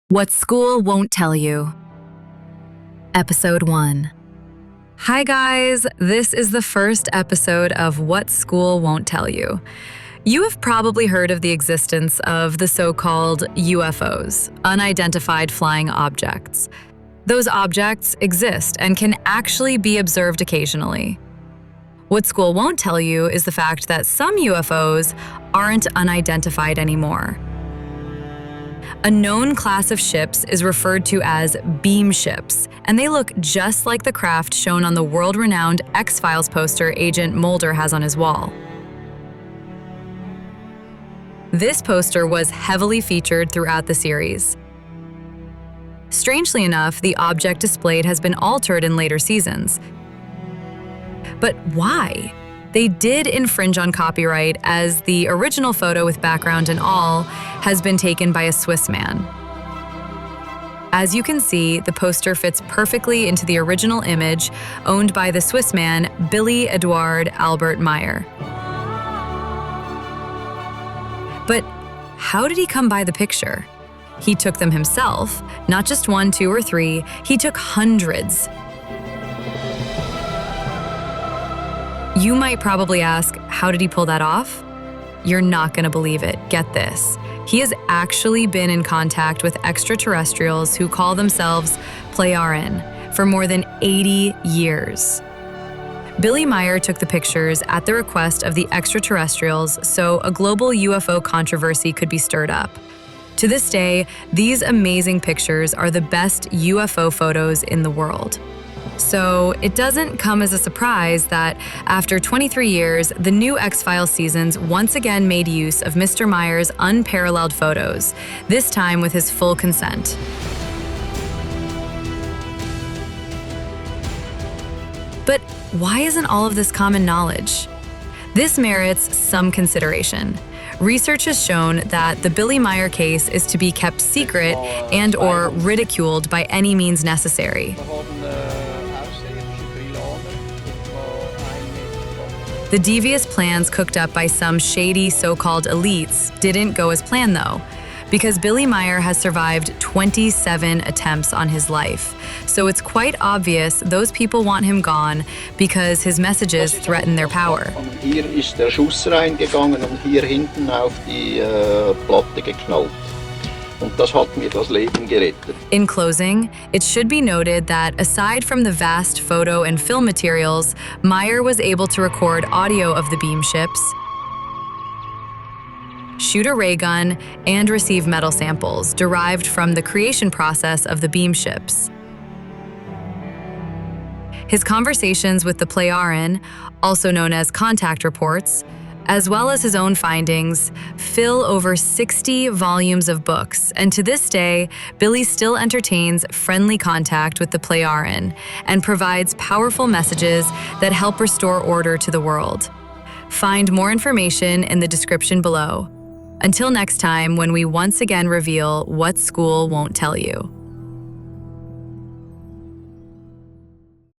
What School Won't Tell You. Episode 1. Hi guys, this is the first episode of What School Won't Tell You. You have probably heard of the existence of the so-called UFOs, unidentified flying objects. Those objects exist and can actually be observed occasionally. What school won't tell you is the fact that some UFOs aren't unidentified anymore. A known class of ships is referred to as beam ships, and they look just like the craft shown on the world-renowned X-Files poster Agent Mulder has on his wall. This poster was heavily featured throughout the series. Strangely enough, the object displayed has been altered in later seasons. But why? They did infringe on copyright, as the original photo with background and all has been taken by a Swiss man. As you can see, the poster fits perfectly into the original image owned by the Swiss man Billy Eduard Albert Meyer. But how did he come by the picture? He took them himself, not just 1, 2, or 3, he took hundreds. You might probably ask, how did he pull that off? You're not gonna believe it, get this. He has actually been in contact with extraterrestrials who call themselves Plejaren for more than 80 years. Billy Meyer took the pictures at the request of the extraterrestrials so a global UFO controversy could be stirred up. To this day, these amazing pictures are the best UFO photos in the world. So it doesn't come as a surprise that after 23 years, the new X-Files seasons once again made use of Mr. Meyer's unparalleled photos, this time with his full consent. But why isn't all of this common knowledge? This merits some consideration. Research has shown that the Billy Meyer case is to be kept secret and/or ridiculed by any means necessary. The devious plans cooked up by some shady so-called elites didn't go as planned though, because Billy Meyer has survived 27 attempts on his life. So it's quite obvious those people want him gone because his messages threaten their power. Hier ist der Schuss reingegangen und hier hinten auf die Platte geknallt. Und das hat mir das Leben gerettet. In closing, it should be noted that aside from the vast photo and film materials, Meyer was able to record audio of the beam ships, shoot a ray gun, and receive metal samples derived from the creation process of the beam ships. His conversations with the Plejaren, also known as contact reports, as well as his own findings, fill over 60 volumes of books, and to this day, Billy still entertains friendly contact with the Plejaren and provides powerful messages that help restore order to the world. Find more information in the description below. Until next time, when we once again reveal what school won't tell you.